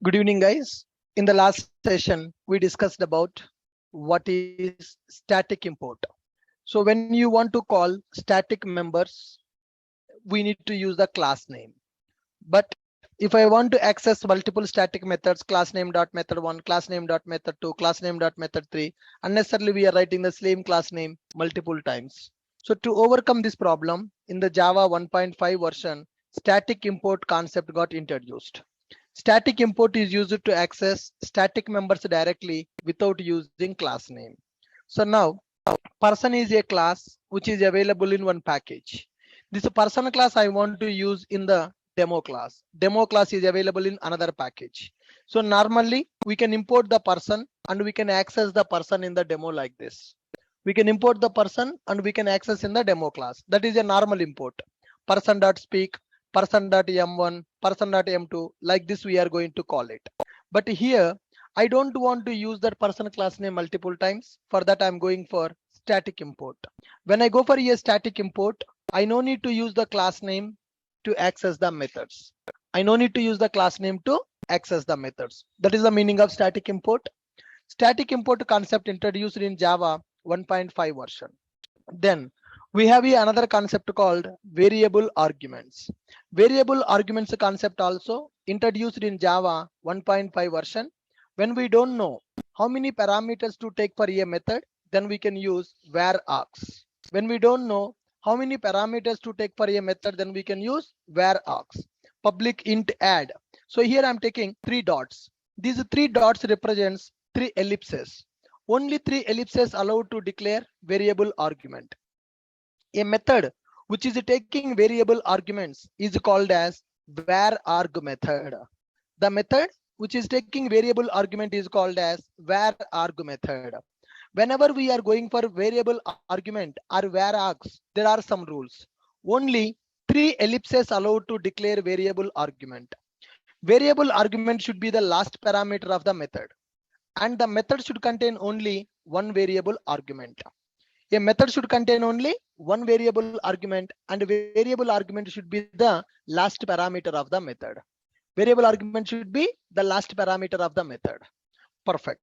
Good evening, guys. In the last session, we discussed about what is static import. So when you want to call static members, we need to use the class name. But if I want to access multiple static methods, class name dot method one, class name dot method two, class name dot method three, unnecessarily we are writing the same class name multiple times. So to overcome this problem, in the Java 1.5 version, static import concept got introduced. Static import is used to access static members directly without using class name. So now person is a class which is available in one package. This person class I want to use in the demo class. Demo class is available in another package. So normally we can import the person and we can access the person in the demo like this. We can import the person and we can access in the demo class. That is a normal import. Person.speak, person.m1, person.m2, like this we are going to call it. But here I don't want to use that person class name multiple times. For that I'm going for static import. When I go for a static import, I no need to use the class name to access the methods. I no need to use the class name to access the methods. That is the meaning of static import. Static import concept introduced in Java 1.5 version. Then we have here another concept called variable arguments. Variable arguments concept also introduced in Java 1.5 version. When we don't know how many parameters to take for a method, then we can use var args. When we don't know how many parameters to take for a method, then we can use var args. Public int add. So here I'm taking three dots. These three dots represents three ellipses. Only three ellipses allowed to declare variable argument. A method which is taking variable arguments is called as vararg method. The method which is taking variable argument is called as vararg method. Whenever we are going for variable argument or varargs, there are some rules. Only three ellipses allowed to declare variable argument. Variable argument should be the last parameter of the method, and the method should contain only one variable argument. A method should contain only one variable argument, and variable argument should be the last parameter of the method. Variable argument should be the last parameter of the method. Perfect.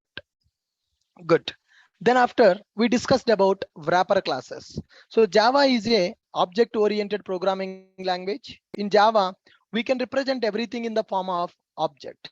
Good. Then after we discussed about wrapper classes. So Java is a object oriented programming language. In Java, we can represent everything in the form of object,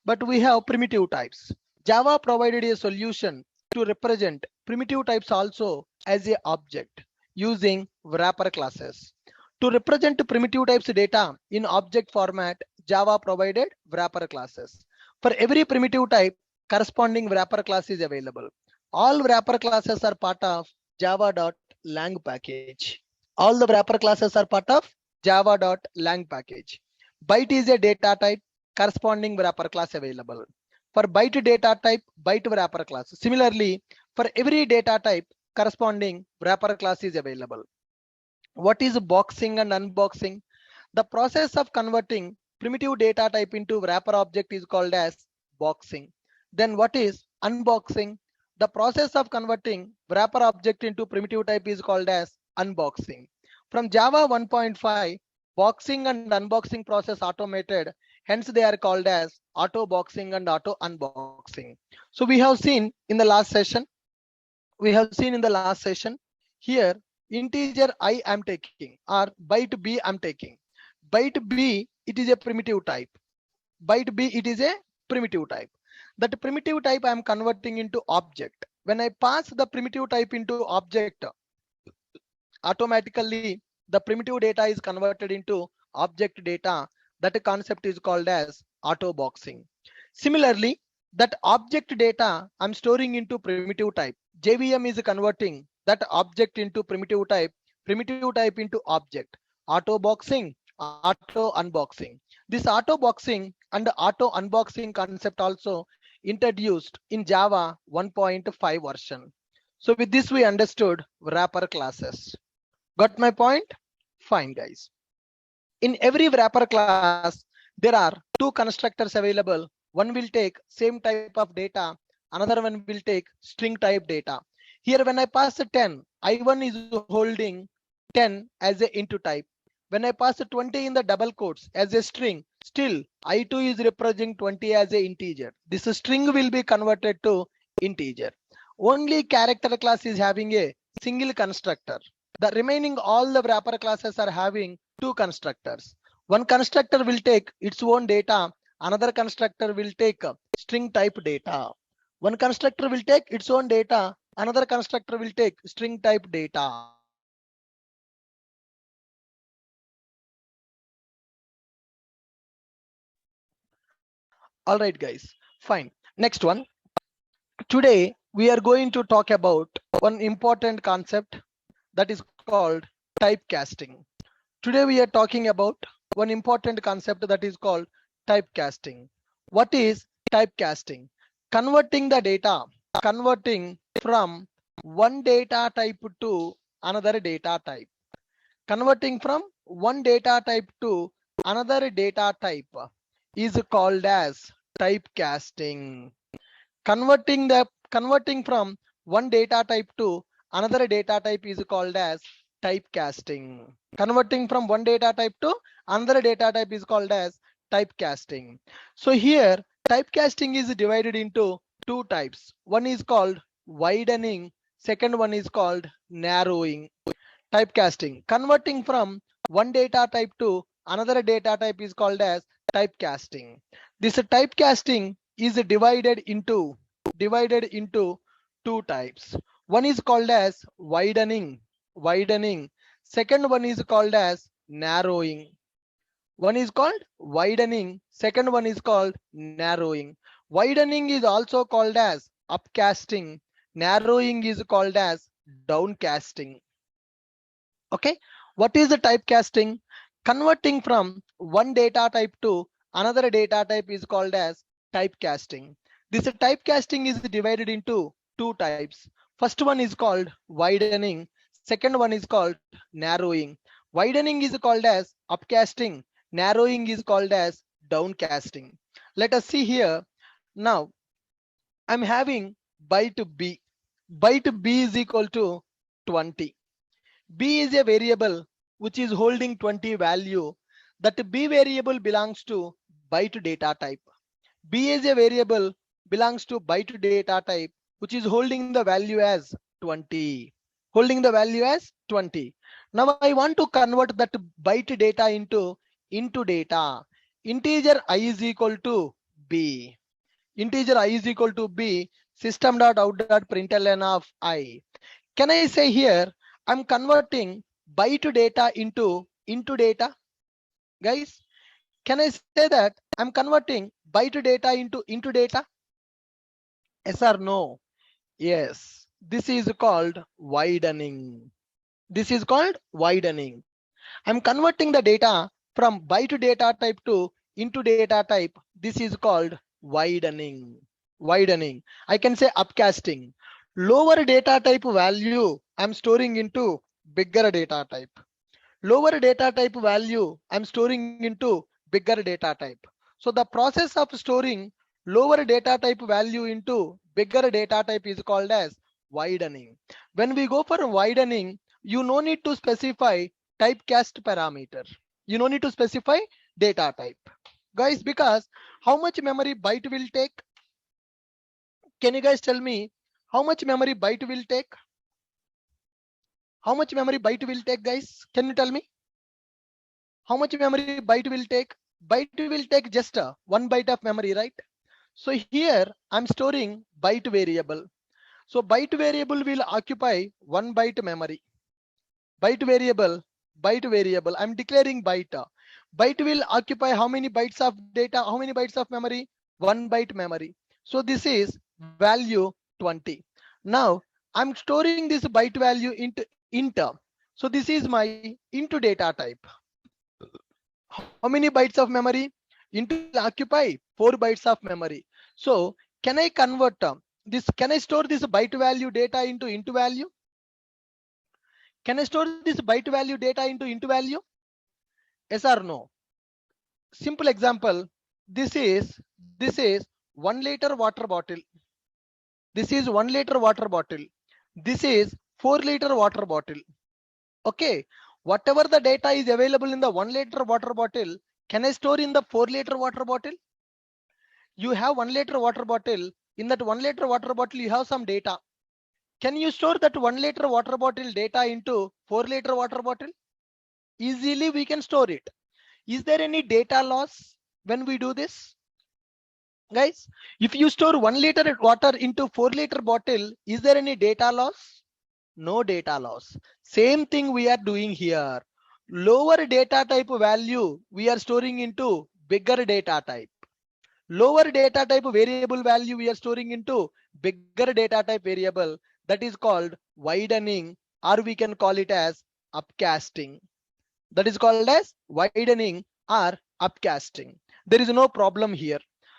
but we have primitive types. Java provided a solution to represent primitive types also as a object using wrapper classes. To represent primitive types data in object format, Java provided wrapper classes. For every primitive type, corresponding wrapper class is available. All wrapper classes are part of java.lang package. All the wrapper classes are part of java.lang package. Byte is a data type, corresponding wrapper class available. For byte data type, byte wrapper class. Similarly, for every data type, corresponding wrapper class is available. What is boxing and unboxing? The process of converting primitive data type into wrapper object is called as boxing. Then what is unboxing? The process of converting wrapper object into primitive type is called as unboxing. From Java 1.5, boxing and unboxing process automated, hence they are called as auto boxing and auto unboxing. So we have seen in the last session, here integer I am taking or byte B I'm taking. Byte B, it is a primitive type. Byte B, it is a primitive type. That primitive type I am converting into object. When I pass the primitive type into object, automatically the primitive data is converted into object data. That concept is called as auto boxing. Similarly, that object data I'm storing into primitive type. JVM is converting that object into primitive type into object. Auto boxing, auto unboxing. This auto boxing and auto unboxing concept also introduced in Java 1.5 version. So with this we understood wrapper classes. Got my point? Fine, guys. In every wrapper class, there are two constructors available. One will take same type of data, another one will take string type data. Here when I pass a 10, I1 is holding 10 as a into type. When I pass a 20 in the double quotes as a string, Still, I2 is representing 20 as a integer. This string will be converted to integer. Only character class is having a single constructor. The remaining all the wrapper classes are having two constructors. One constructor will take its own data. Another constructor will take string type data. One constructor will take its own data. Another constructor will take string type data. All right, guys, fine. Next one. Today, we are going to talk about one important concept that is called typecasting. Today, we are talking about one important concept that is called typecasting. What is typecasting? Converting the data, converting from one data type to another data type. Converting from one data type to another data type is called as typecasting. Converting from one data type to another data type is called as typecasting. Converting from one data type to another data type is called as typecasting. So here typecasting is divided into two types. One is called widening, second one is called narrowing. Typecasting. Converting from one data type to another data type is called as typecasting. This typecasting is divided into two types. One is called as widening. Second one is called as narrowing. One is called widening, second one is called narrowing. Widening is also called as upcasting. Narrowing is called as downcasting. Okay, what is the typecasting? Converting from one data type to another data type is called as typecasting. This typecasting is divided into two types. First one is called widening, second one is called narrowing. Widening is called as upcasting, narrowing is called as downcasting. Let us see here. Now I'm having byte b. Byte b is equal to 20. B is a variable which is holding 20 value. That B variable belongs to byte data type. B is a variable belongs to byte data type which is holding the value as 20. Holding the value as 20. Now I want to convert that byte data into data. Integer I is equal to B. Integer I is equal to B. System.out.println of I. Can I say here I'm converting byte data into data? Guys, can I say that I'm converting byte data into data? Yes or no? Yes. This is called widening. This is called widening. I'm converting the data from byte data type to into data type. This is called widening. Widening. I can say upcasting. Lower data type value I'm storing into bigger data type. Lower data type value I'm storing into bigger data type. So the process of storing lower data type value into bigger data type is called as widening. When we go for widening, you no need to specify typecast parameter. You no need to specify data type. Guys, because how much memory byte will take? Can you guys tell me how much memory byte will take? How much memory byte will take, guys? Can you tell me? How much memory byte will take? Byte will take just 1 byte of memory, right? So here I'm storing byte variable. So byte variable will occupy 1 byte memory. Byte variable, I'm declaring byte. Byte will occupy how many bytes of data, how many bytes of memory? 1 byte memory. So this is value 20. Now I'm storing this byte value into int. So this is my into data type. How many bytes of memory? Int will occupy 4 bytes of memory. So can I convert this? Can I store this byte value data into value? Can I store this byte value data into value? Yes or no? Simple example. This is 1 liter water bottle. This is 1 liter water bottle. This is 4 liter water bottle. Okay. Whatever the data is available in the 1 liter water bottle, Can I store in the 4-liter water bottle? You have 1-liter water bottle. In that 1-liter water bottle, you have some data. Can you store that 1-liter water bottle data into 4-liter water bottle? Easily we can store it. Is there any data loss when we do this? Guys, if you store 1-liter water into 4-liter bottle, is there any data loss? No data loss. Same thing we are doing here. Lower data type value we are storing into bigger data type. Lower data type variable value we are storing into bigger data type variable. That is called widening, or we can call it as upcasting. That is called as widening or upcasting. There is no problem here.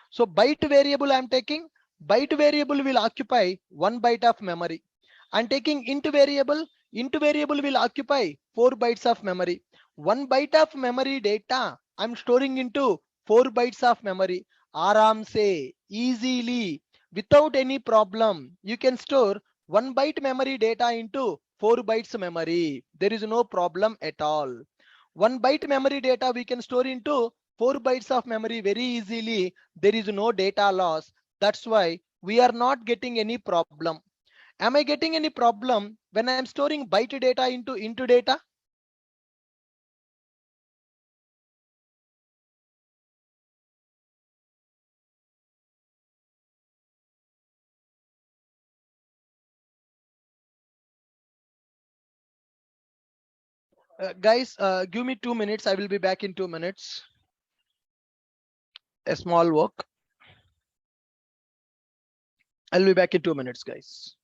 So byte variable I'm taking, byte variable will occupy 1 byte of memory. I'm taking int variable will occupy 4 bytes of memory. 1 byte of memory data I'm storing into 4 bytes of memory. Aram se, easily, without any problem, you can store 1 byte memory data into 4 bytes memory. There is no problem at all. 1 byte memory data we can store into 4 bytes of memory very easily. There is no data loss. That's why we are not getting any problem. Am I getting any problem when I'm storing byte data into data? Guys, give me 2 minutes. I will be back in 2 minutes. A small work. I'll be back in 2 minutes, guys.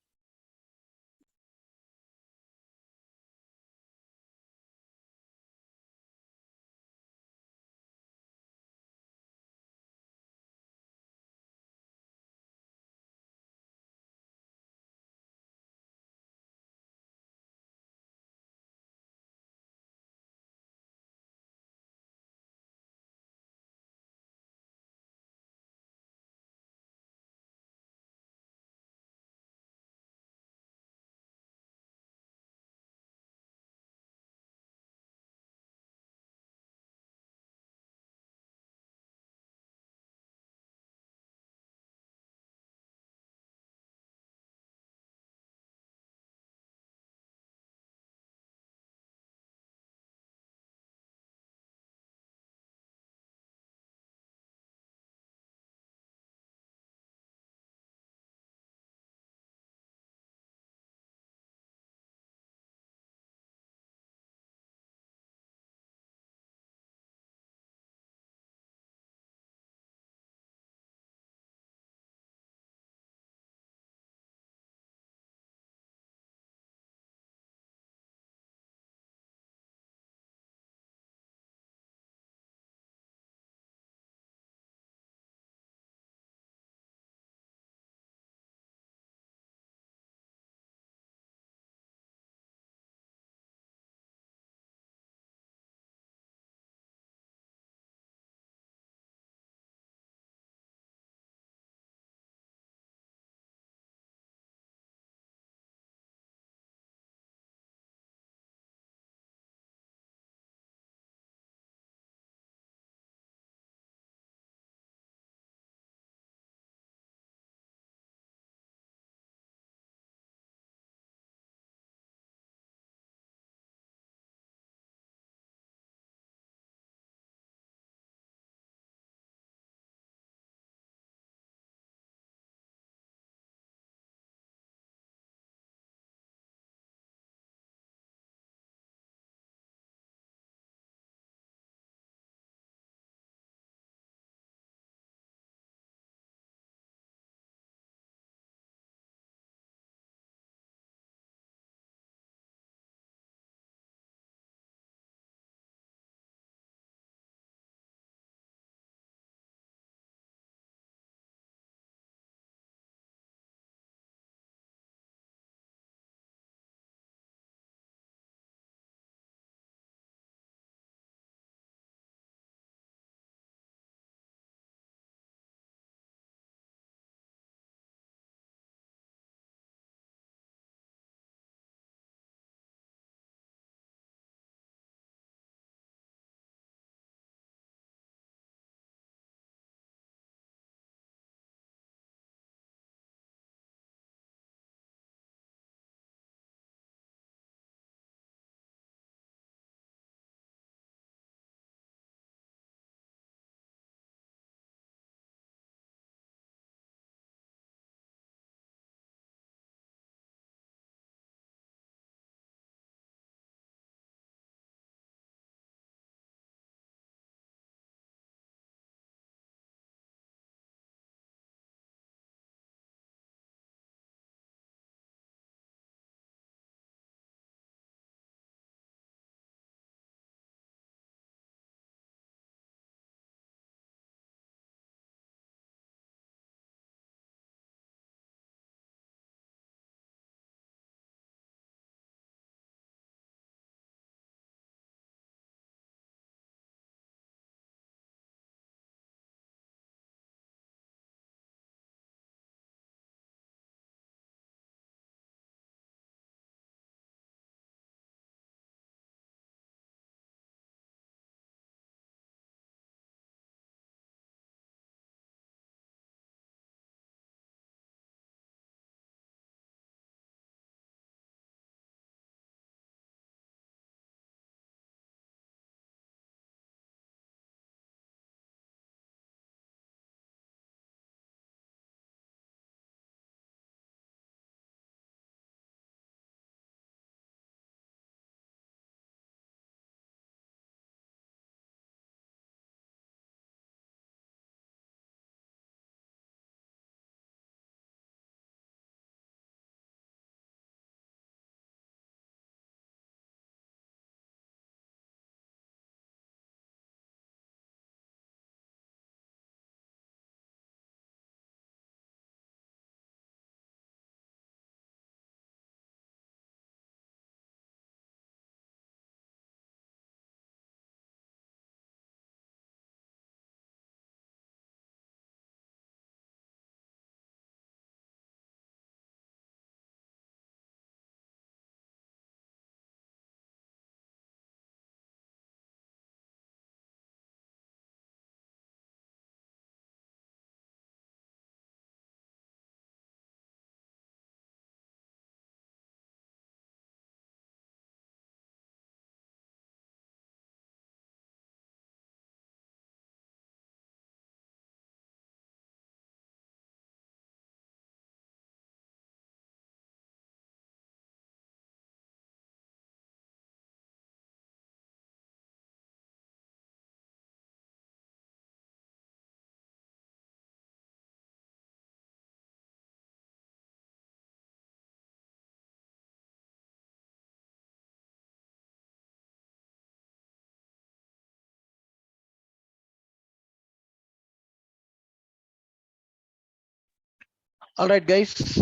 All right, guys.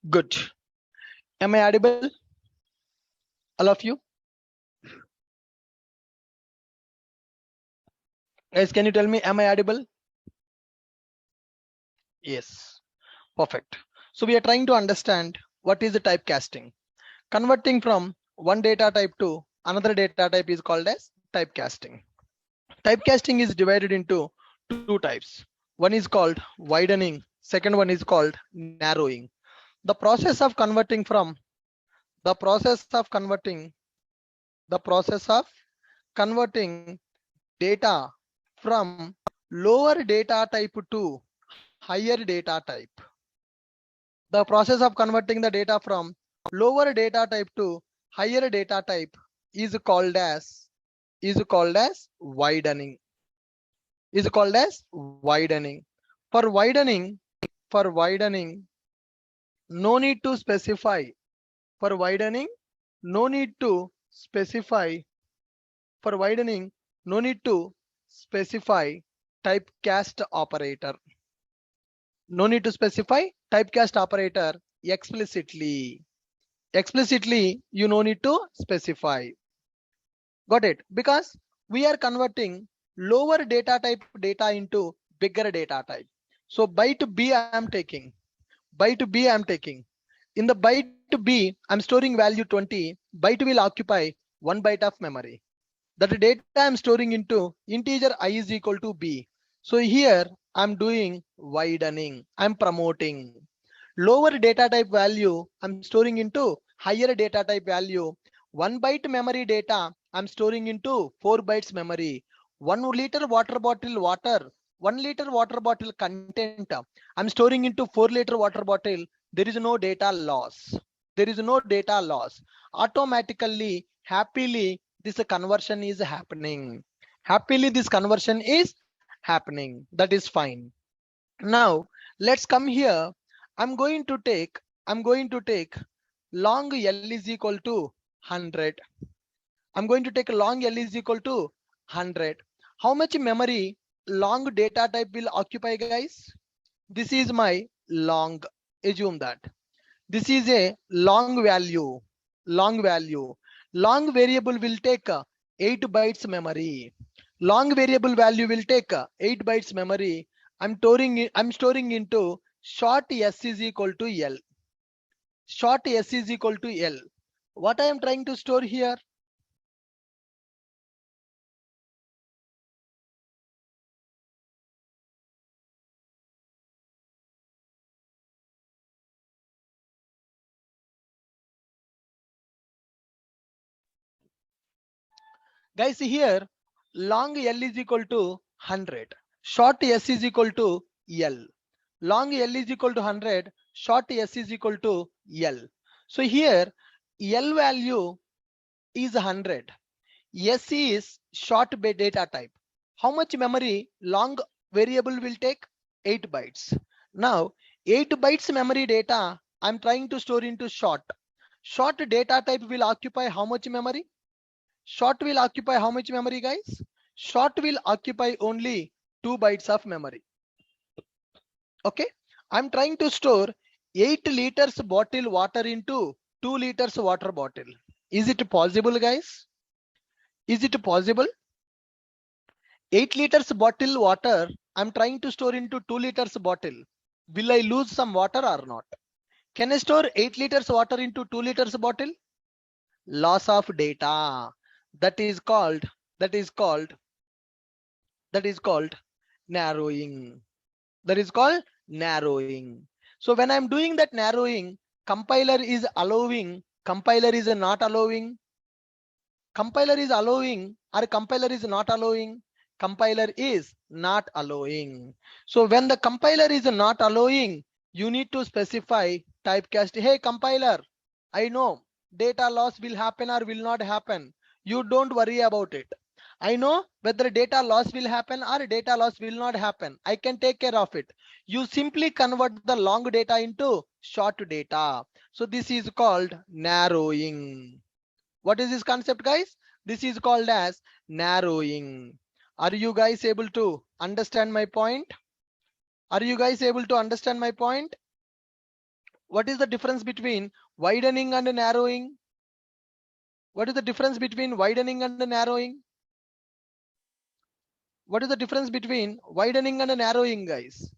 Good. Am I audible? All of you? Guys, can you tell me, am I audible? Yes. Perfect. So we are trying to understand what is the typecasting. Converting from one data type to another data type is called as typecasting. Typecasting is divided into two types. One is called widening, second one is called narrowing. The process of converting from the process of converting data from lower data type to higher data type. The process of converting the data from lower data type to higher data type is called as widening. For widening, no need to specify. For widening, no need to specify. For widening, no need to specify typecast operator. No need to specify typecast operator explicitly. Explicitly, you no need to specify. Got it? Because we are converting lower data type data into bigger data type. So byte B I am taking. Byte B I am taking. In the byte B, I'm storing value 20. Byte will occupy 1 byte of memory. That data I'm storing into integer I is equal to B. So here I'm doing widening. I'm promoting. Lower data type value I'm storing into higher data type value. 1 byte memory data I'm storing into 4 bytes memory. 1 liter water bottle water, 1 liter water bottle content I'm storing into 4 liter water bottle. There is no data loss. There is no data loss. Automatically, happily, this conversion is happening. Happily, this conversion is happening. That is fine. Now, let's come here. I'm going to take long L is equal to 100. I'm going to take long L is equal to 100. How much memory long data type will occupy, guys? This is my long. Assume that this is a long value. Long value. Long variable will take 8 bytes memory. Long variable value will take 8 bytes memory. I'm storing into short S is equal to L. Short S is equal to L. What I am trying to store here? Guys, here long L is equal to 100. Short S is equal to L. Long L is equal to 100. Short S is equal to L. So here L value is 100. S is short data type. How much memory long variable will take? 8 bytes. Now 8 bytes memory data I'm trying to store into short. Short data type will occupy how much memory? Short will occupy how much memory, guys? Short will occupy only 2 bytes of memory. Okay, I'm trying to store 8 liters bottle water into 2 liters water bottle. Is it possible, guys? Is it possible? 8 liters bottle water I'm trying to store into 2 liters bottle. Will I lose some water or not? Can I store 8 liters water into 2 liters bottle? Loss of data. That is called narrowing. That is called narrowing. So when I'm doing that narrowing, compiler is allowing, compiler is not allowing, compiler is allowing, or compiler is not allowing, compiler is not allowing. So when the compiler is not allowing, you need to specify typecast. Hey compiler, I know data loss will happen or will not happen. You don't worry about it. I know whether data loss will happen or data loss will not happen. I can take care of it. You simply convert the long data into short data. So this is called narrowing. What is this concept, guys? This is called as narrowing. Are you guys able to understand my point? Are you guys able to understand my point? What is the difference between widening and narrowing? What is the difference between widening and narrowing? What is the difference between widening and narrowing, guys?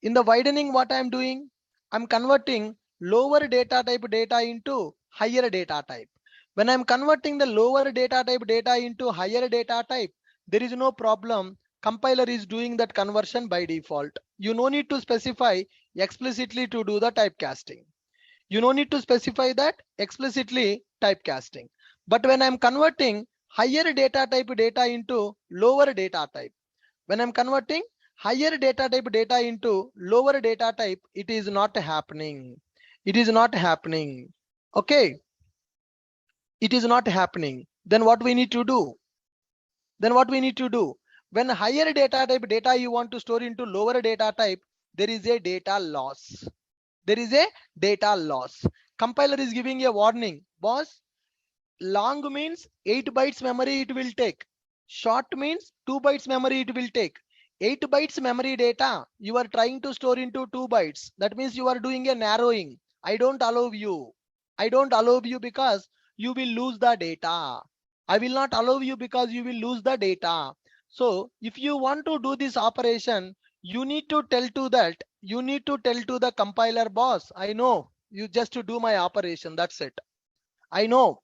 In the widening, what I'm doing? I'm converting lower data type data into higher data type. When I'm converting the lower data type data into higher data type, there is no problem. Compiler is doing that conversion by default. You no need to specify explicitly to do the typecasting. You no need to specify that explicitly typecasting. But when I'm converting higher data type data into lower data type, when I'm converting higher data type data into lower data type, it is not happening. It is not happening. Okay. It is not happening. Then what we need to do? Then what we need to do? When higher data type data you want to store into lower data type, there is a data loss. There is a data loss. Compiler is giving a warning. Boss, long means 8 bytes memory it will take. Short means 2 bytes memory it will take. 8 bytes memory data you are trying to store into 2 bytes. That means you are doing a narrowing. I don't allow you. I don't allow you because you will lose the data. I will not allow you because you will lose the data. So if you want to do this operation, you need to tell to that. You need to tell to the compiler, boss, I know you just to do my operation. That's it. I know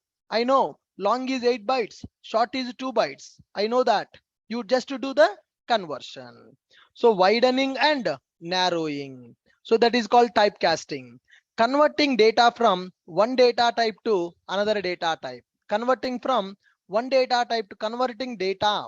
long is 8 bytes, short is 2 bytes. I know that. You just to do the conversion. So widening and narrowing. So that is called typecasting. Converting data from one data type to another data type. Converting from one data type to converting data.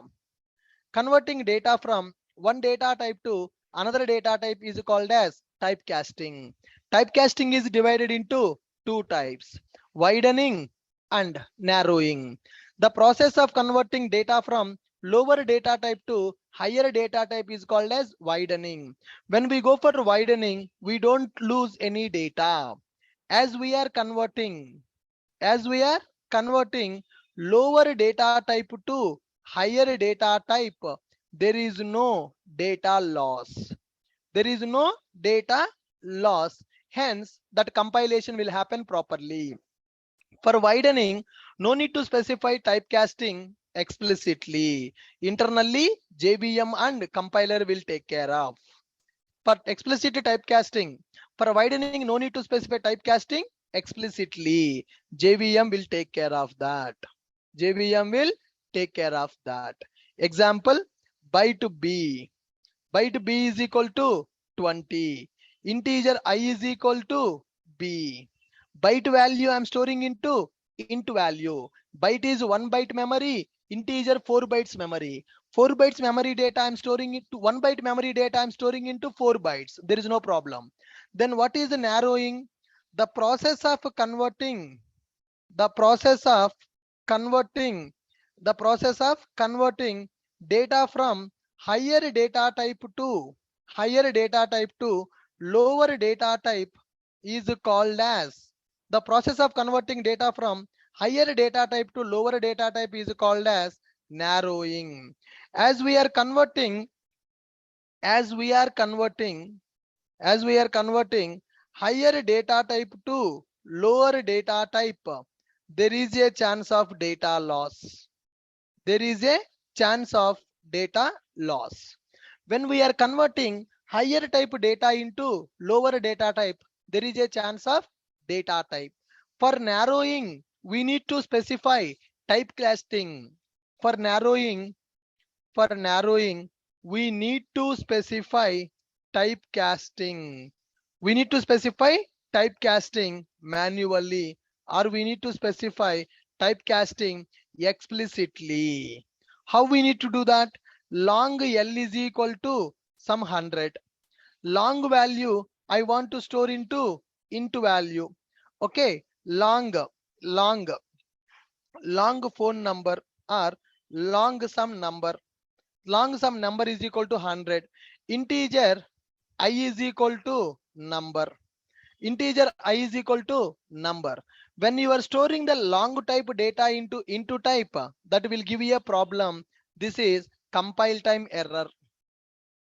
Converting data from one data type to another data type is called as typecasting. Typecasting is divided into two types: widening and narrowing. The process of converting data from lower data type to higher data type is called as widening. When we go for widening, we don't lose any data. As we are converting, as we are converting lower data type to higher data type, there is no data loss. There is no data loss. Hence, that compilation will happen properly. For widening, no need to specify typecasting explicitly. Internally, JVM and compiler will take care of. For explicit typecasting, for widening, no need to specify typecasting explicitly. JVM will take care of that. JVM will take care of that. Example, byte B. Byte B is equal to 20. Integer I is equal to B. Byte value I'm storing into int value. Byte is 1 byte memory. Integer 4 bytes memory. 4 bytes memory data I'm storing into 1 byte memory data I'm storing into 4 bytes. There is no problem. Then what is the narrowing? The process of converting the process of converting data from higher data type to lower data type is called as the process of converting data from higher data type to lower data type is called as narrowing. As we are converting higher data type to lower data type, there is a chance of data loss. There is a chance of data loss. When we are converting higher type data into lower data type, there is a chance of data type. For narrowing, we need to specify typecasting. For narrowing, we need to specify typecasting. We need to specify typecasting manually, or we need to specify typecasting explicitly. How we need to do that? Long L is equal to some 100. Long value I want to store into value. Okay, long phone number or long sum number. Long sum number is equal to 100. Integer I is equal to number. Integer I is equal to number. When you are storing the long type data into type, that will give you a problem. This is compile time error.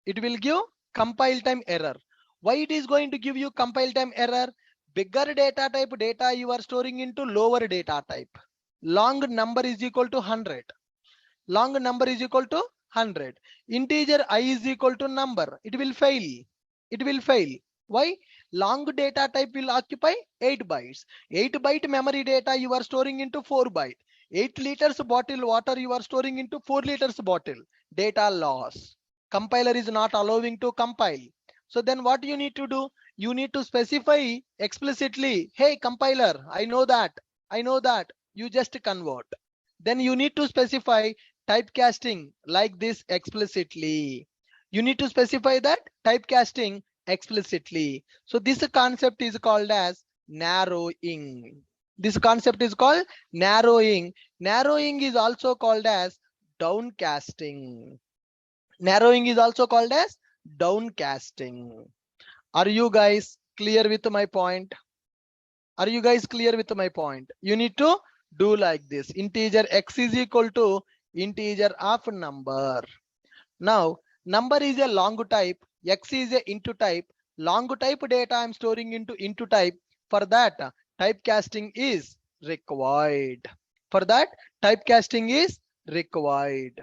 It will give compile time error. Why it is going to give you compile time error? Bigger data type data you are storing into lower data type. Long number is equal to 100. Long number is equal to 100. Integer I is equal to number. It will fail. It will fail. Why? Long data type will occupy 8 bytes. 8 byte memory data you are storing into 4 byte. 8 liters bottle water you are storing into 4 liters bottle. Data loss. Compiler is not allowing to compile. So then what you need to do? You need to specify explicitly, hey compiler, I know that. You just convert. Then you need to specify typecasting like this explicitly. You need to specify that typecasting explicitly. So this concept is called as narrowing. This concept is called narrowing. Narrowing is also called as downcasting. Narrowing is also called as downcasting. Are you guys clear with my point? Are you guys clear with my point? You need to do like this. Integer x is equal to integer of number. Now number is a long type, x is a into type. Long type data I'm storing into type. For that typecasting is required. For that typecasting is required.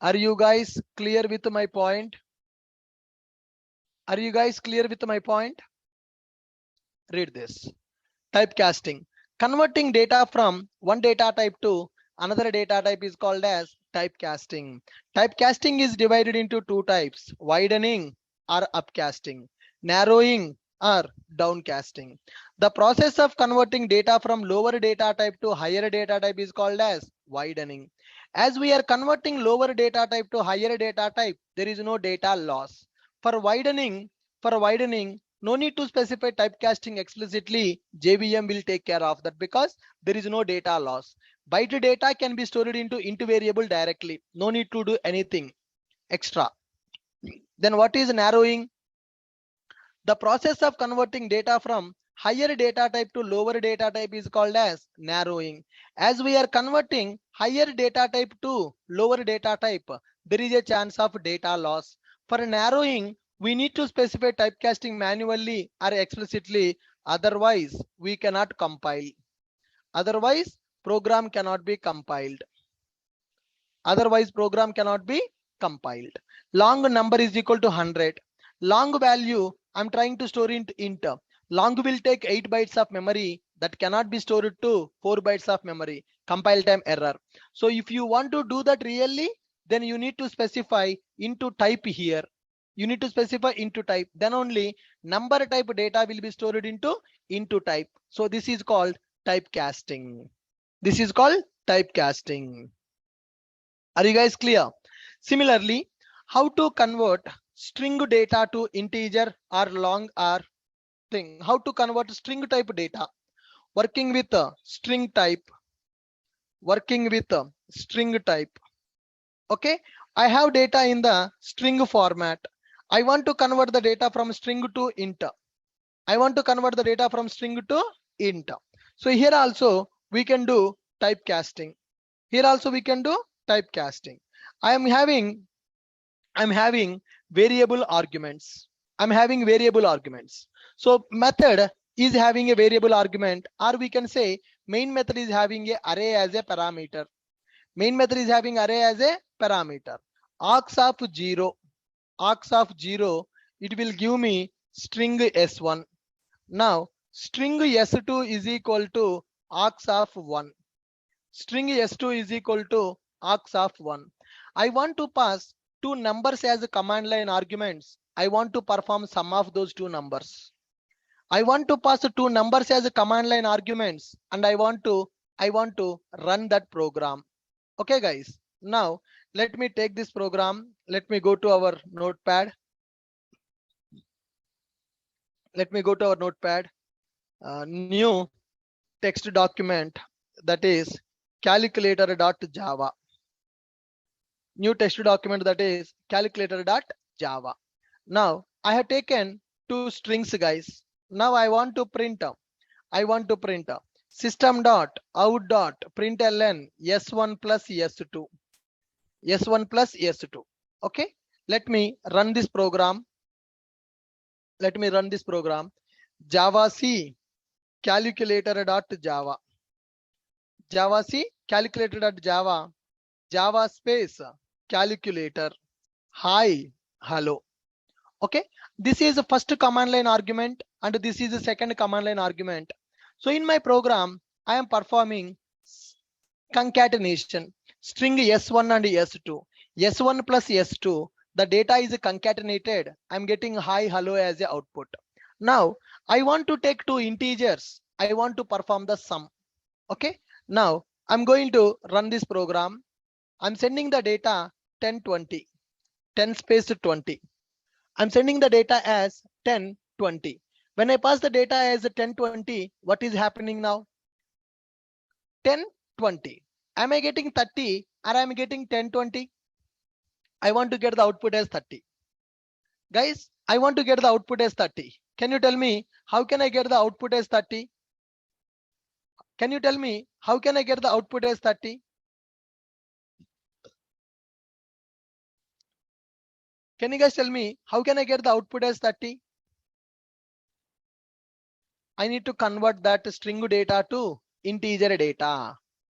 Are you guys clear with my point? Are you guys clear with my point? Read this. Typecasting. Converting data from one data type to another data type is called as typecasting. Typecasting is divided into two types: widening or upcasting, narrowing or downcasting. The process of converting data from lower data type to higher data type is called as widening. As we are converting lower data type to higher data type, there is no data loss. For widening, no need to specify typecasting explicitly. JVM will take care of that because there is no data loss. Byte data can be stored into variable directly. No need to do anything extra. Then what is narrowing? The process of converting data from higher data type to lower data type is called as narrowing. As we are converting higher data type to lower data type, there is a chance of data loss. For narrowing, we need to specify typecasting manually or explicitly. Otherwise, we cannot compile. Otherwise, program cannot be compiled. Long number is equal to 100. Long value I'm trying to store into int. Long will take 8 bytes of memory that cannot be stored to 4 bytes of memory. Compile time error. So if you want to do that really, then you need to specify into type here. You need to specify into type. Then only number type data will be stored into type. So this is called typecasting. This is called typecasting. Are you guys clear? Similarly, how to convert string data to integer or long or thing? How to convert string type data? Working with a string type. Okay, I have data in the string format. I want to convert the data from string to int. So here also we can do typecasting. I'm having variable arguments. So method is having a variable argument, or we can say main method is having a array as a parameter. Args of 0, it will give me string s1. Now string s2 is equal to args of 1. I want to pass two numbers as a command line arguments. I want to perform sum of those two numbers. I want to pass two numbers as a command line arguments, and I want to run that program. Okay guys, now let me take this program. Let me go to our notepad. New text document, that is calculator.java. Now I have taken two strings guys. Now I want to print system.out.println s1 plus s2. S1 plus S2. Okay, let me run this program. Java C calculator.java. Java C calculator.java. Java space calculator. Hi, hello. Okay, this is the first command line argument and this is the second command line argument. So in my program, I am performing concatenation string S1 and S2. S1 plus S2, the data is concatenated. I'm getting hi, hello as a output. Now I want to take two integers. I want to perform the sum. Okay, now I'm going to run this program. I'm sending the data 1020, 10 space 20. I'm sending the data as 1020. When I pass the data as 1020, what is happening now? 1020. Am I getting 30 or am I getting 1020? I want to get the output as 30. Guys, I want to get the output as 30. Can you tell me how can I get the output as 30? Can you tell me how can I get the output as 30? Can you guys tell me how can I get the output as 30? I need to convert that string data to integer data.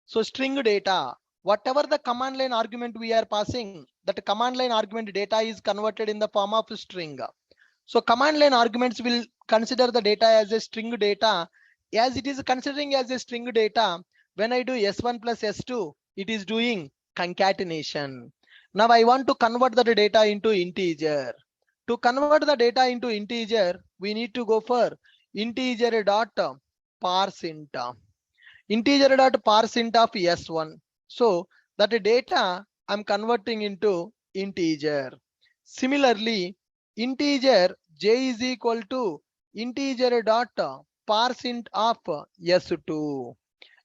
So string data, whatever the command line argument we are passing, that command line argument data is converted in the form of string. So command line arguments will consider the data as a string data. As it is considering as a string data, when I do S1 plus S2, it is doing concatenation. Now I want to convert the data into integer. To convert the data into integer, we need to go for integer dot parseInt. Integer dot parseInt of S1. So that data I'm converting into integer. Similarly, integer j is equal to integer dot parseInt of S2.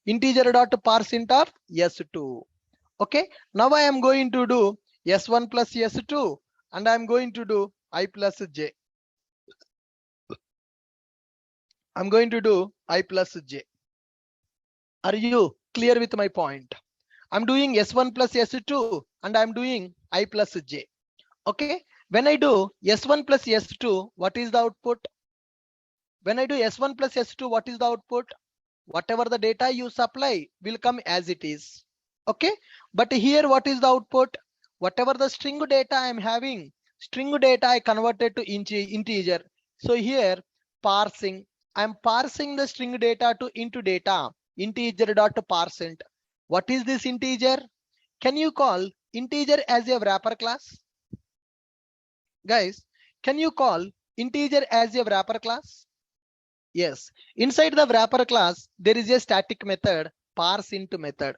Integer dot parseInt of S2. Okay, now I am going to do S1 plus S2 and I am going to do I plus j. I'm going to do I plus j. Are you clear with my point? I'm doing S1 plus S2 and I'm doing I plus j. Okay, when I do S1 plus S2, what is the output? When I do S1 plus S2, what is the output? Whatever the data you supply will come as it is. Okay, but here what is the output? Whatever the string data I'm having, string data I converted to integer. So here parsing, I'm parsing the string data to into data, integer dot parseInt. What is this integer? Can you call integer as a wrapper class? Guys, can you call integer as a wrapper class? Yes, inside the wrapper class, there is a static method, parseInt method.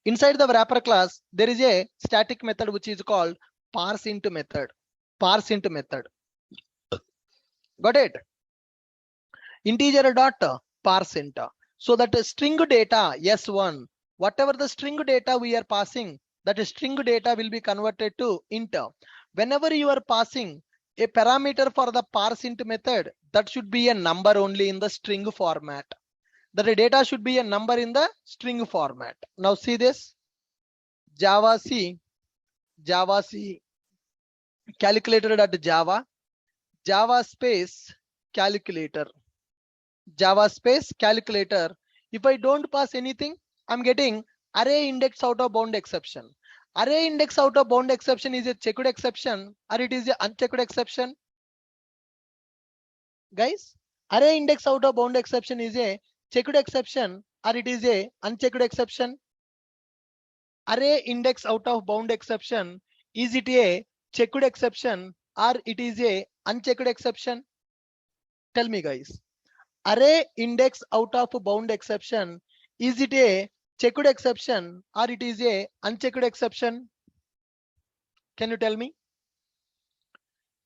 Inside the wrapper class, there is a static method which is called parseInt method. ParseInt method. Got it? Integer dot parseInt. So that string data S1, whatever the string data we are passing, that string data will be converted to int. Whenever you are passing a parameter for the parseInt method, that should be a number only in the string format. The data should be a number in the string format. Now see this, Java C calculator.java, Java space calculator, Java space calculator. If I don't pass anything, I'm getting array index out of bound exception. Array index out of bound exception is a checked exception or it is an unchecked exception? Guys, array index out of bound exception is a checked exception or it is a unchecked exception? Array index out of bound exception, is it a checked exception or it is a unchecked exception? Tell me guys. Array index out of bound exception, is it a checked exception or it is a unchecked exception? Can you tell me?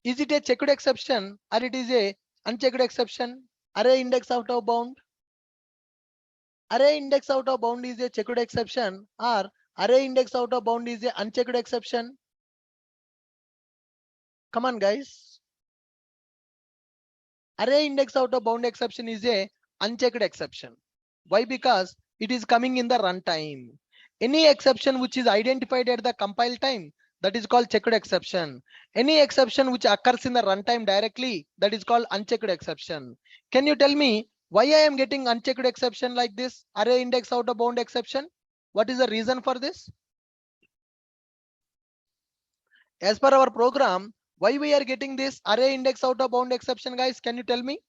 Is it a checked exception or it is a unchecked exception? Array index out of bound. Array index out of bound is a checked exception or array index out of bound is a unchecked exception? Come on guys. Array index out of bound exception is a unchecked exception. Why? Because it is coming in the runtime. Any exception which is identified at the compile time, that is called checked exception. Any exception which occurs in the runtime directly, that is called unchecked exception. Can you tell me why I am getting unchecked exception like this, array index out of bound exception? What is the reason for this? As per our program, why we are getting this array index out of bound exception, guys? Can you tell me?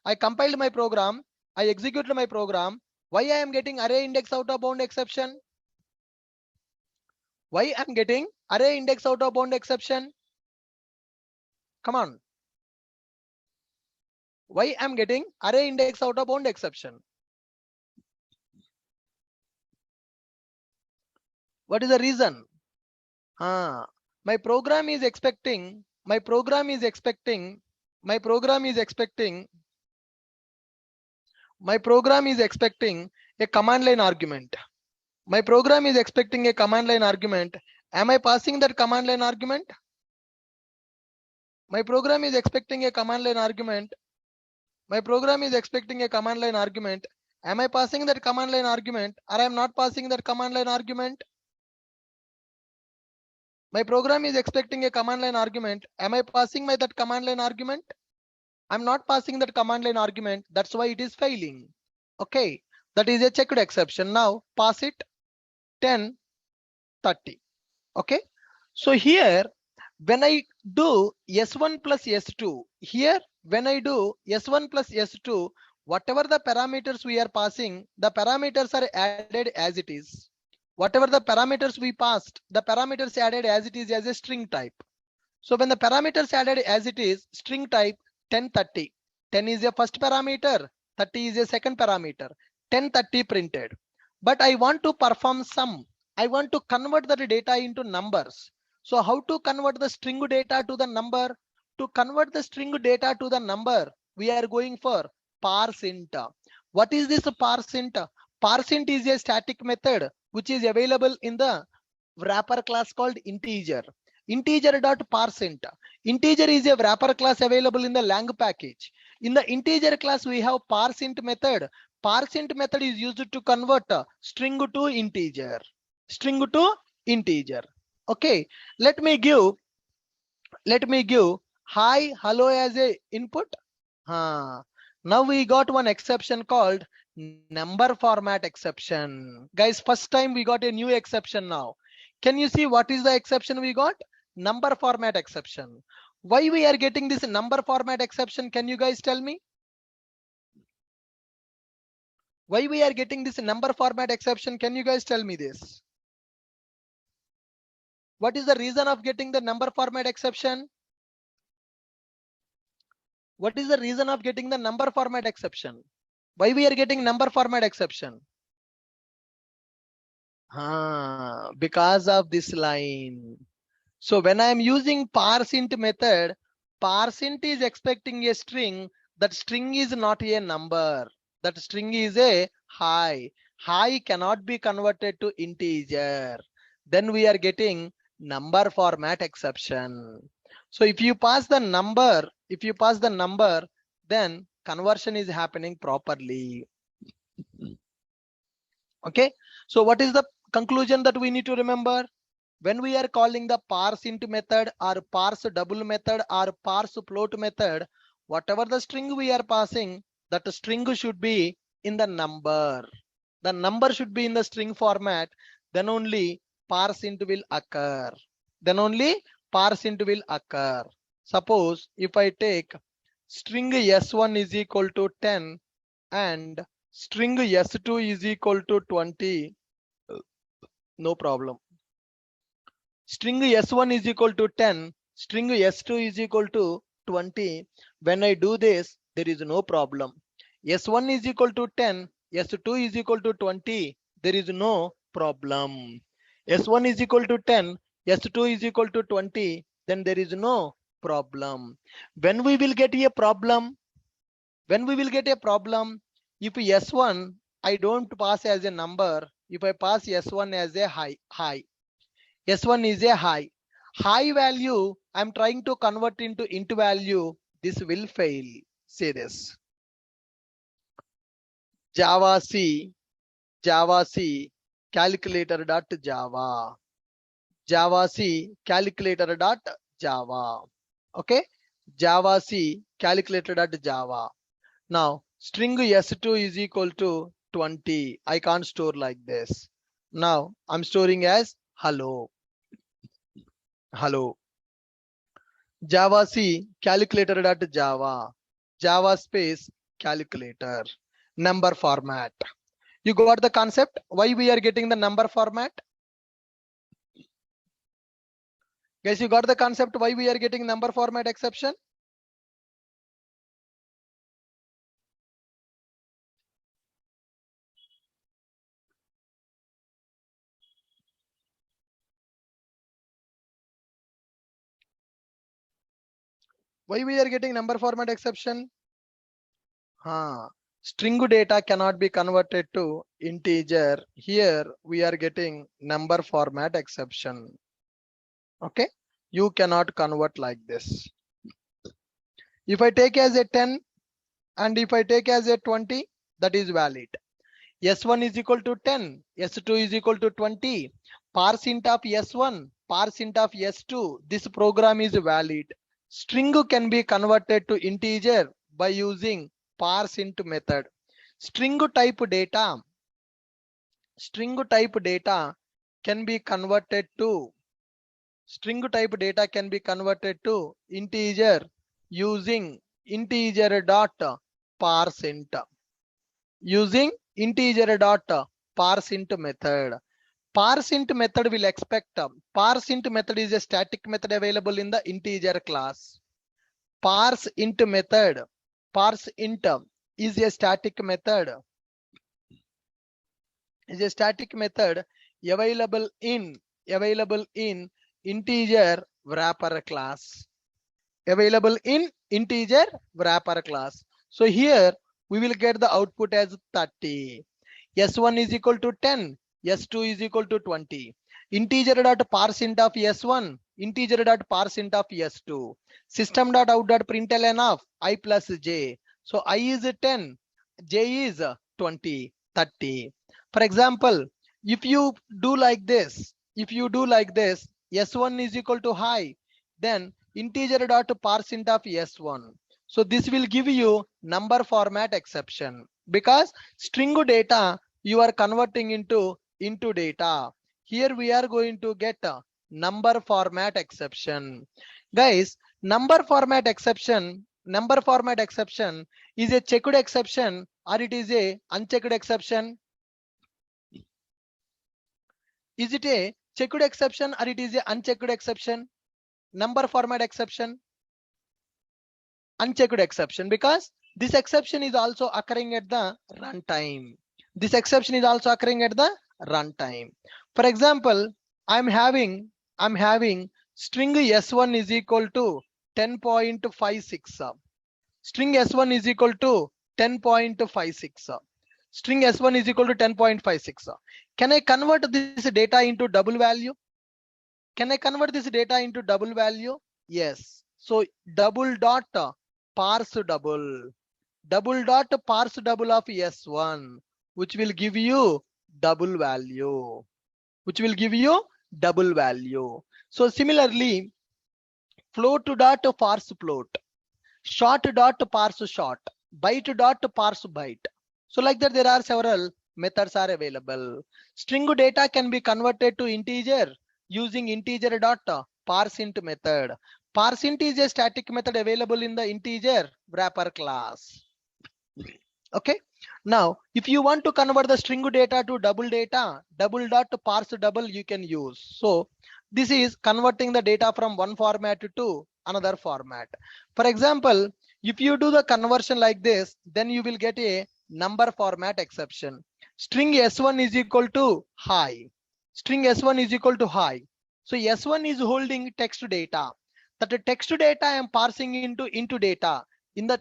I compiled my program, I executed my program. Why I am getting array index out of bound exception? Why I'm getting array index out of bound exception? Come on. Why I'm getting array index out of bound exception? What is the reason? My program is expecting a command line argument. My program is expecting a command line argument. Am I passing that command line argument? My program is expecting a command line argument. My program is expecting a command line argument. Am I passing that command line argument, or I am not passing that command line argument? My program is expecting a command line argument. Am I passing that command line argument? I'm not passing that command line argument. That's why it is failing. Okay, that is a checked exception. Now pass it 10, 30. Okay, so here when I do S1 plus S2, here when I do S1 plus S2, whatever the parameters we are passing, the parameters are added as it is. Whatever the parameters we passed, the parameters added as it is as a string type. So when the parameters added as it is string type 10, 30, 10 is a first parameter, 30 is a second parameter, 10, 30 printed. But I want to perform sum. I want to convert the data into numbers. So how to convert the string data to the number? To convert the string data to the number, we are going for parseInt. What is this parseInt? ParseInt is a static method which is available in the wrapper class called integer. Integer.parseInt. Integer is a wrapper class available in the lang package. In the integer class, we have parseInt method. ParseInt method is used to convert string to integer. String to integer. Okay, let me give hi, hello as a input. Now we got one exception called number format exception. Guys, first time we got a new exception now. Can you see what is the exception we got? Number format exception. Why we are getting this number format exception? Can you guys tell me? Why we are getting this number format exception? Can you guys tell me this? What is the reason of getting the number format exception? What is the reason of getting the number format exception? Why we are getting number format exception? Because of this line. So when I am using parseInt method, parseInt is expecting a string. That string is not a number. That string is a hi. Hi cannot be converted to integer. Then we are getting number format exception. So if you pass the number, then conversion is happening properly. Okay, so what is the conclusion that we need to remember? When we are calling the parseInt method or parse double method or parse float method, whatever the string we are passing, that string should be in the number. The number should be in the string format. Then only parseInt will occur. Suppose if I take string S1 is equal to 10 and string S2 is equal to 20, no problem. String S1 is equal to 10, string S2 is equal to 20. When I do this, there is no problem. S1 is equal to 10, S2 is equal to 20, there is no problem. S1 is equal to 10, S2 is equal to 20, then there is no problem. When we will get a problem? When we will get a problem? If S1 I don't pass as a number, if I pass S1 as a high, S1 is a high value, I'm trying to convert into int value, this will fail. Say this. Java C Java C calculator.java. Java C calculator.java. Okay, Java C calculator.java. Now string s2 is equal to 20. I can't store like this. Now I'm storing as hello. Hello. Java C calculator.java. Java space calculator. Number format. You got the concept? Why we are getting the number format? Guys, you got the concept why we are getting number format exception? Why we are getting number format exception? String data cannot be converted to integer. Here we are getting number format exception. Okay, you cannot convert like this. If I take as a 10 and if I take as a 20, that is valid. S1 is equal to 10, S2 is equal to 20. Parse int of S1, parse int of S2. This program is valid. String can be converted to integer by using parse int method. String type data can be converted to integer using integer dot parse int. Using integer dot parse int method. Parse int method will expect parse int method is a static method available in the integer class. Parse int is a static method available in integer wrapper class. So here we will get the output as 30. S1 is equal to 10, S2 is equal to 20. Integer dot parse int of S1, integer dot parse int of S2. System dot out dot println of I plus j. So I is 10, j is 20, 30. For example, if you do like this, S1 is equal to high, then integer dot parse int of S1. So this will give you number format exception because string data you are converting into data. Here we are going to get a number format exception. Guys, number format exception is a checked exception or it is a unchecked exception? Is it a checked exception or it is a unchecked exception? Number format exception? Unchecked exception, because this exception is also occurring at the runtime. For example, I'm having string s1 is equal to 10.56. String s1 is equal to 10.56. String s1 is equal to 10.56. Can I convert this data into double value? Yes. So double dot parse double of s1, which will give you double value. So similarly, float dot parse float, short dot parse short, byte dot parse byte. So like that, there are several methods are available. String data can be converted to integer using integer dot parse int method. Parse int is a static method available in the integer wrapper class. Okay. Now, if you want to convert the string data to double dot parse double you can use. So this is converting the data from one format to another format. For example, if you do the conversion like this, then you will get a number format exception. String s1 is equal to high. So s1 is holding text data. That text data I am parsing into data. In the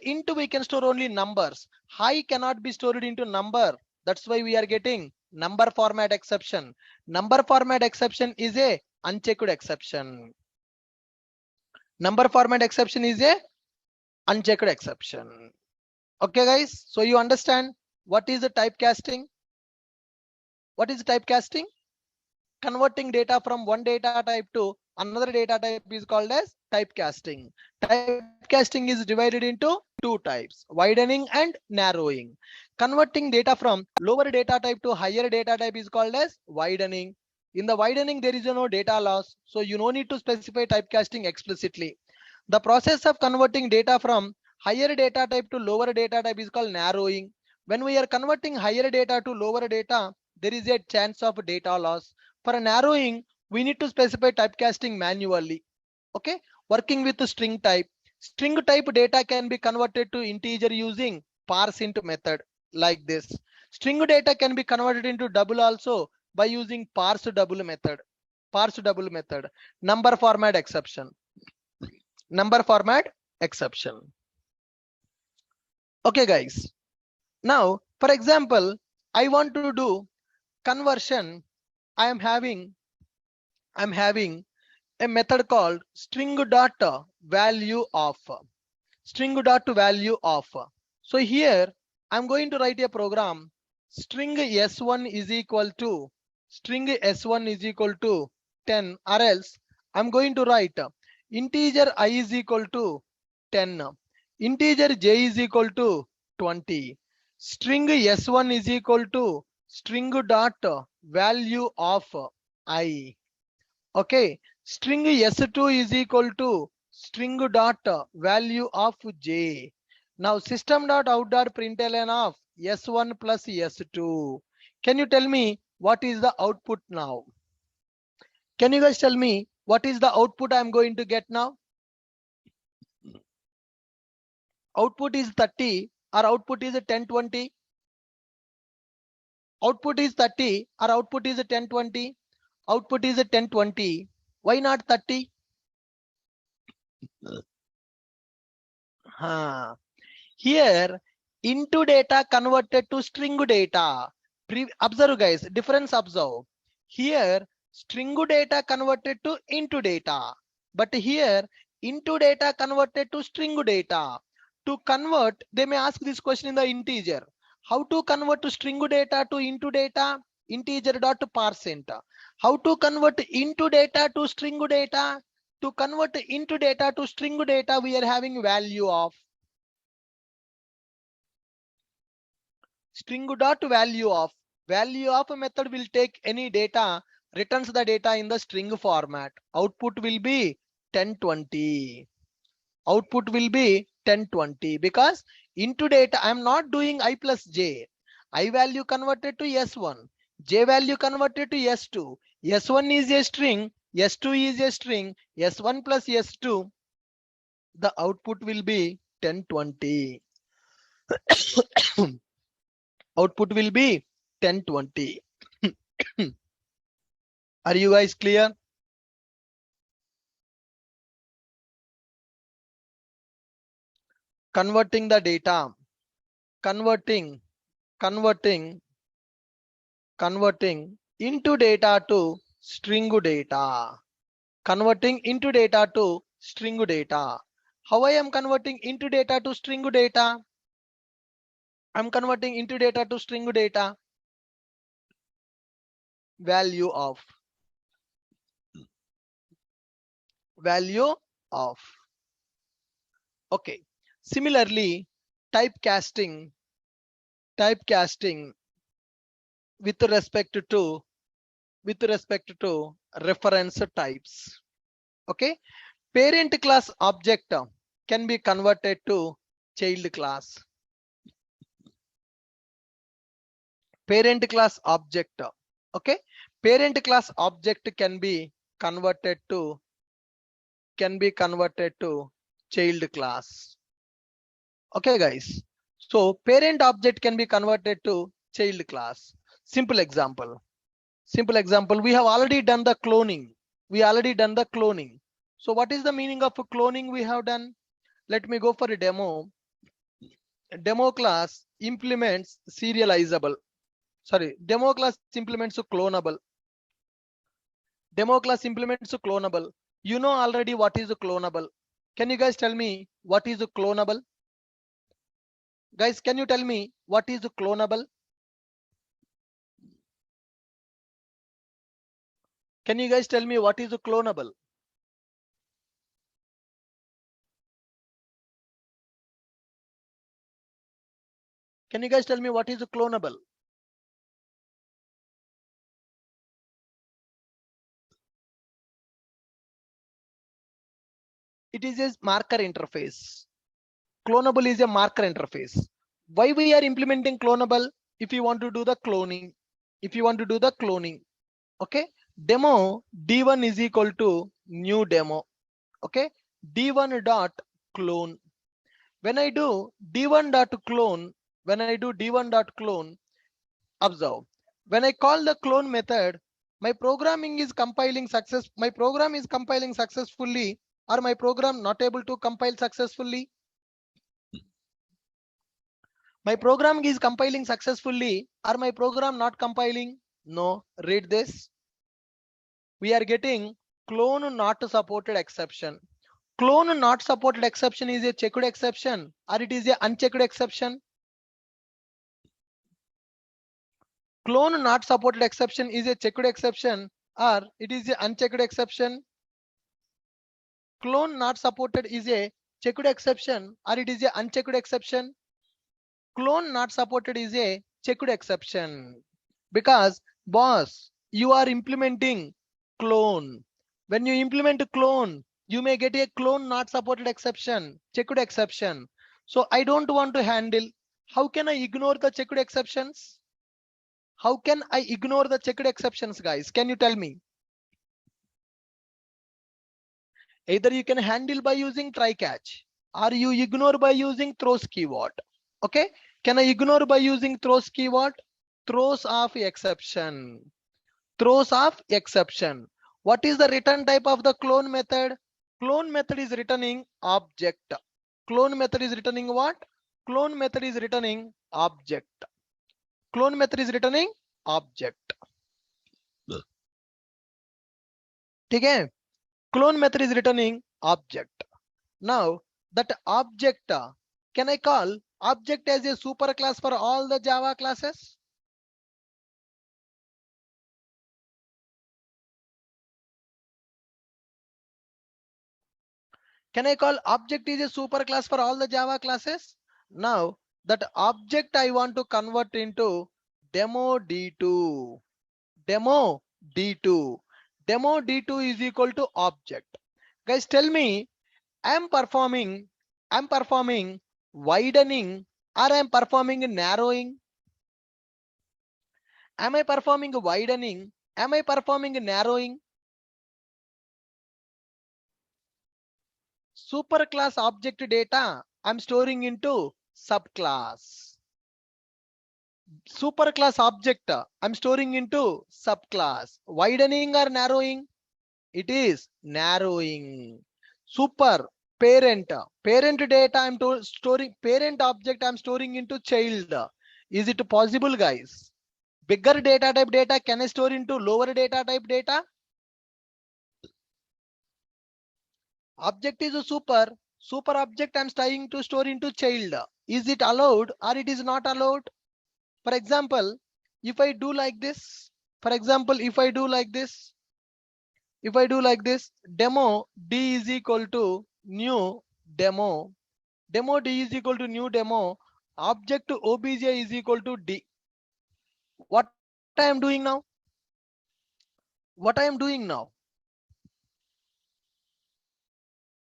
int we can store only numbers. High cannot be stored into number. That's why we are getting number format exception. Number format exception is a unchecked exception. Okay guys, so you understand what is the typecasting? What is typecasting? Converting data from one data type to another data type is called as typecasting. Typecasting is divided into two types, widening and narrowing. Converting data from lower data type to higher data type is called as widening. In the widening, there is no data loss, so you no need to specify typecasting explicitly. The process of converting data from higher data type to lower data type is called narrowing. When we are converting higher data to lower data, there is a chance of data loss. For a narrowing, we need to specify typecasting manually. Okay, working with the string type. String type data can be converted to integer using parseInt method like this. String data can be converted into double also by using parseDouble method. ParseDouble method. Number format exception. Number format exception. Okay, guys. Now, for example, I want to do conversion. I'm having a method called string.value_of. String.value_of. So here I'm going to write a program. String s1 is equal to 10, or else I'm going to write integer I is equal to 10, integer j is equal to 20. String s1 is equal to string.value_of I. Okay, string s2 is equal to string.value_of j. Now system.out.println of s1 plus s2. Can you tell me what is the output now? Can you guys tell me what is the output I'm going to get now? Output is 30 or output is 1020? Output is 30 or output is 1020? Output is 1020. Why not 30? Here into data converted to string data. Observe guys, difference observe. Here string data converted to into data, but here into data converted to string data. To convert, they may ask this question in the integer. How to convert to string data to into data? Integer.parseInt. How to convert into data to string data? To convert into data to string data, we are having value of string.value_of. Value of a method will take any data, returns the data in the string format. Output will be 1020. Output will be 1020 because into data I'm not doing I plus j. I value converted to s1, j value converted to s2. S1 is a string, s2 is a string, s1 plus s2. The output will be 1020. Output will be 1020. Are you guys clear? Converting the data, converting into data to string data. Converting into data to string data. How I am converting into data to string data? I'm converting into data to string data. Value of. Okay. Similarly, typecasting with respect to reference types. Okay, parent class object can be converted to child class. Parent class object. Okay, parent class object can be converted to child class. Okay guys, so parent object can be converted to child class. Simple example, we have already done the cloning. So what is the meaning of cloning we have done? Let me go for a demo. Demo class implements serializable. Demo class implements clonable. You know already what is clonable. Can you guys tell me what is clonable? Guys, can you tell me what is clonable? Can you guys tell me what is a clonable? Can you guys tell me what is a clonable? It is a marker interface. Clonable is a marker interface. Why we are implementing clonable? If you want to do the cloning, okay, demo d1 is equal to new demo, okay, d1 dot clone. When I do d1 dot clone, observe, when I call the clone method, my program is compiling successfully, or my program not able to compile successfully. My program is compiling successfully, or my program not compiling? No. Read this. We are getting clone not supported exception. Clone not supported exception is a checked exception, or it is a unchecked exception. Clone not supported exception is a checked exception, or it is a unchecked exception. Clone not supported is a checked exception, or it is a unchecked exception. Clone not supported is a checked exception, because boss, you are implementing clone. When you implement a clone, you may get a clone not supported exception, checked exception. So I don't want to handle. How can I ignore the checked exceptions? How can I ignore the checked exceptions, guys? Can you tell me? Either you can handle by using try catch, or you ignore by using throws keyword. Okay, can I ignore by using throws keyword? Throws of exception. Throws of exception. What is the return type of the clone method? Clone method is returning object. Clone method is returning what? Clone method is returning object. Clone method is returning object. Okay, clone method is returning object. Now that object, can I call object as a super class for all the Java classes? Can I call object is a super class for all the Java classes? Now that object I want to convert into demo d2. Demo d2. Demo d2 is equal to object. Guys, tell me, I'm performing widening, or I'm performing narrowing? Am I performing widening? Am I performing narrowing? Superclass object data I'm storing into subclass. Superclass object I'm storing into subclass. Widening or narrowing? It is narrowing. Super parent data I'm storing, parent object I'm storing into child. Is it possible, guys? Bigger data type data can I store into lower data type data? Object is a super object I'm trying to store into child. Is it allowed or it is not allowed? For example, if I do like this, demo d is equal to new demo, d is equal to new demo, object to obj is equal to d. What I am doing now?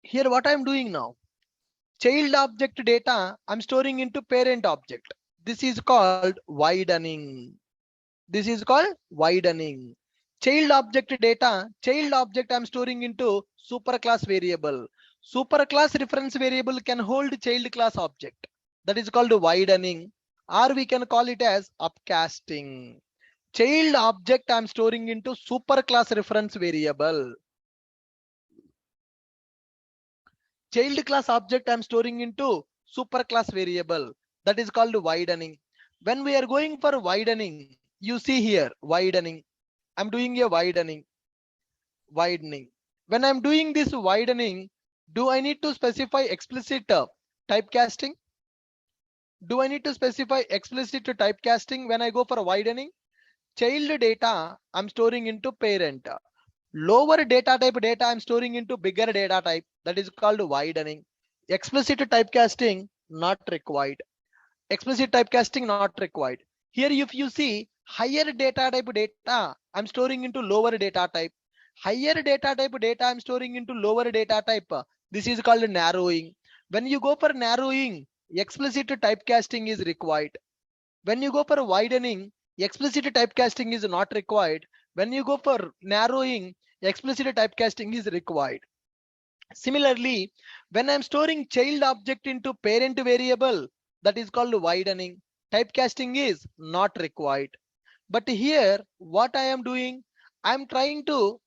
Here what I am doing now? Child object data I'm storing into parent object. This is called widening. Child object data, child object I'm storing into superclass variable. Superclass reference variable can hold child class object. That is called widening, or we can call it as upcasting. Child object I'm storing into superclass reference variable. Child class object I'm storing into superclass variable. That is called widening. When we are going for widening, you see here widening. I'm doing a widening. When I'm doing this widening, do I need to specify explicit typecasting? Do I need to specify explicit typecasting when I go for widening? Child data I'm storing into parent. Lower data type data I'm storing into bigger data type, that is called widening. Explicit typecasting not required. Explicit typecasting not required. Here if you see higher data type data I'm storing into lower data type. Higher data type data I'm storing into lower data type. This is called narrowing. When you go for narrowing, explicit typecasting is required. When you go for widening, explicit typecasting is not required. When you go for narrowing, explicit typecasting is required. Similarly, when I'm storing child object into parent variable, that is called widening. Typecasting is not required. But here, what I am doing, I'm trying to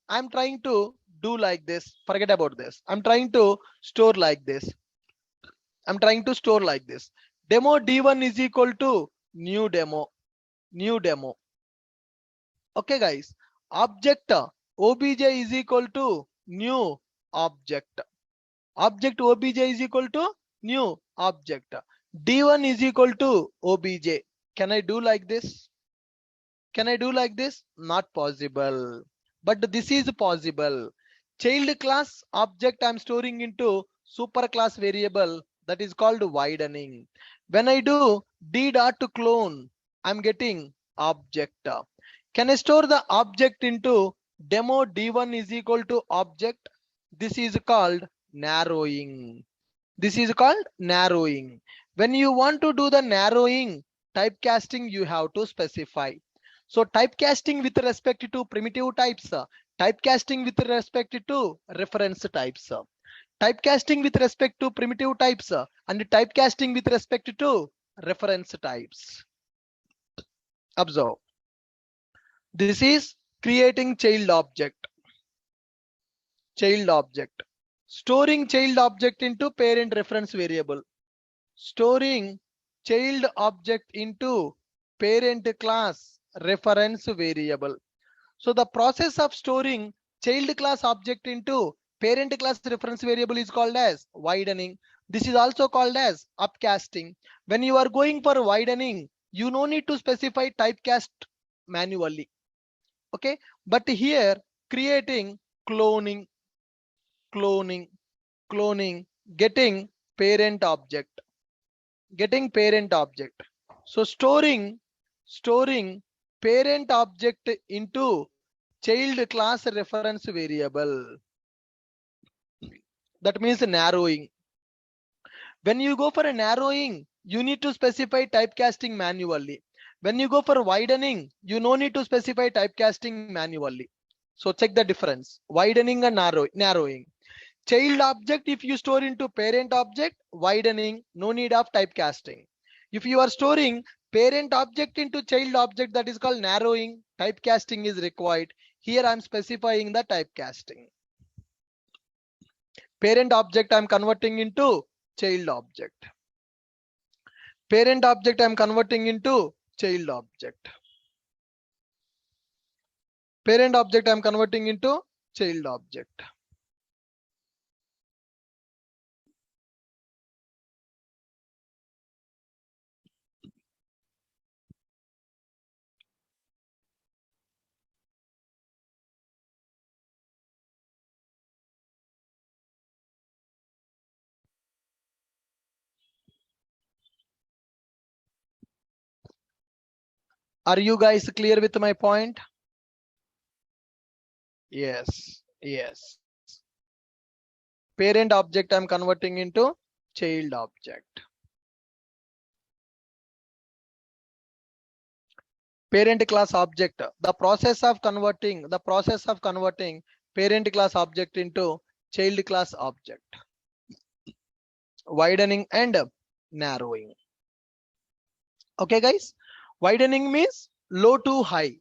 do like this. Forget about this. I'm trying to store like this. I'm trying to store like this. Demo D1 is equal to new demo. Okay, guys. Object obj is equal to new object. Object obj is equal to new object. D1 is equal to obj. Can I do like this? Can I do like this? Not possible. But this is possible. Child class object I'm storing into superclass variable, that is called widening. When I do d dot to clone, I'm getting object. Can I store the object into demo d1 is equal to object? This is called narrowing. This is called narrowing. When you want to do the narrowing, typecasting you have to specify. So typecasting with respect to primitive types, typecasting with respect to reference types, typecasting with respect to primitive types, and typecasting with respect to reference types. Observe. This is creating child object. Child object. Storing child object into parent reference variable. Storing child object into parent class reference variable. So the process of storing child class object into parent class reference variable is called as widening. This is also called as upcasting. When you are going for widening, you no need to specify typecast manually. Okay, but here creating cloning, getting parent object, So storing parent object into child class reference variable. That means narrowing. When you go for a narrowing, you need to specify typecasting manually. When you go for widening, you no need to specify typecasting manually. So check the difference. Widening and narrowing. Child object, if you store into parent object, widening, no need of typecasting. If you are storing parent object into child object, that is called narrowing, typecasting is required. Here I'm specifying the typecasting. Parent object I'm converting into child object. Parent object I'm converting into child object. Parent object I'm converting into child object. Are you guys clear with my point? Yes. Parent object I'm converting into child object. Parent class object, the process of converting parent class object into child class object. Widening and narrowing. Okay, guys. Widening means low to high.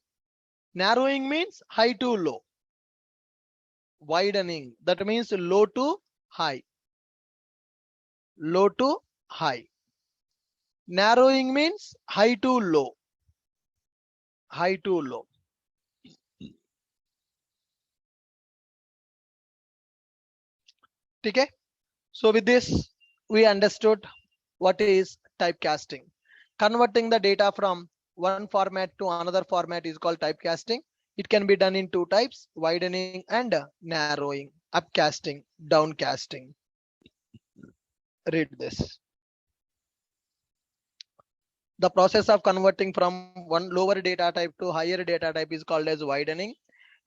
Narrowing means high to low. Widening, that means low to high. Low to high. Narrowing means high to low. High to low. Okay. So with this, we understood what is typecasting. Converting the data from one format to another format is called typecasting. It can be done in two types, widening and narrowing, upcasting, downcasting. Read this. The process of converting from one lower data type to higher data type is called as widening.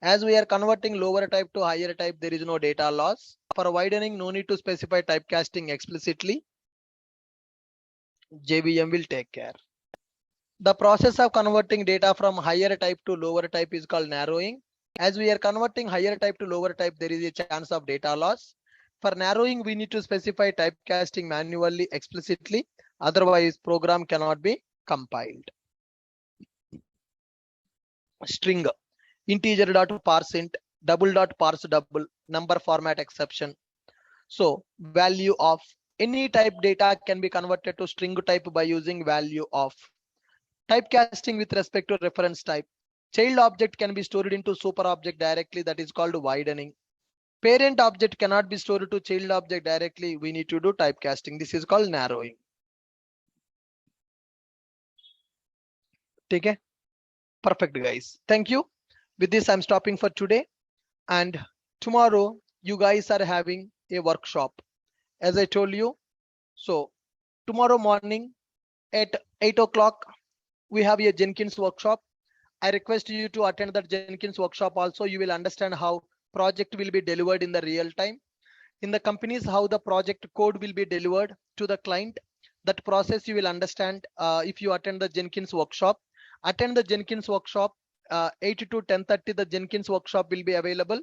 As we are converting lower type to higher type, there is no data loss. For widening, no need to specify typecasting explicitly. JVM will take care. The process of converting data from higher type to lower type is called narrowing. As we are converting higher type to lower type, there is a chance of data loss. For narrowing, we need to specify typecasting manually explicitly. Otherwise, program cannot be compiled. String, integer dot parse int, double dot parse double, number format exception. So value of any type data can be converted to string type by using value of. Typecasting with respect to reference type. Child object can be stored into super object directly, that is called widening. Parent object cannot be stored to child object directly. We need to do typecasting. This is called narrowing. Okay, perfect guys. Thank you. With this, I'm stopping for today. And tomorrow you guys are having a workshop, as I told you. So tomorrow morning at 8 o'clock, we have a Jenkins workshop. I request you to attend that Jenkins workshop also. You will understand how project will be delivered in the real time. In the companies, how the project code will be delivered to the client. That process you will understand if you attend the Jenkins workshop. Attend the Jenkins workshop 8 to 10:30. The Jenkins workshop will be available.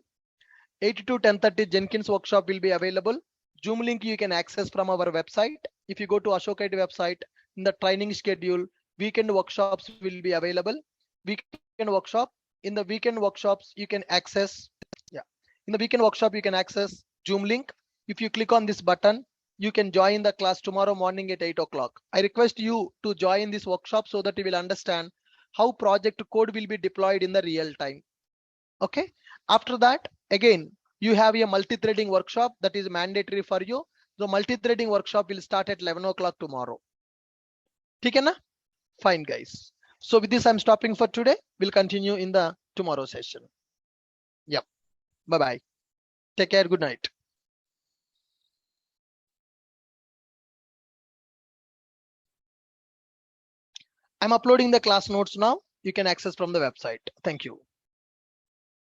8 to 10:30 Jenkins workshop will be available. Zoom link you can access from our website. If you go to Ashok IT website, in the training schedule, weekend workshops will be available. Weekend workshop. In the weekend workshops, you can access. In the weekend workshop, you can access Zoom link. If you click on this button, you can join the class tomorrow morning at 8 o'clock. I request you to join this workshop so that you will understand how project code will be deployed in the real time. Okay. After that, again, you have a multi-threading workshop that is mandatory for you. The multi-threading workshop will start at 11 o'clock tomorrow. Okay, na? Fine, guys. So with this, I'm stopping for today. We'll continue in the tomorrow session. Yep. Bye-bye. Take care. Good night. I'm uploading the class notes now. You can access from the website. Thank you.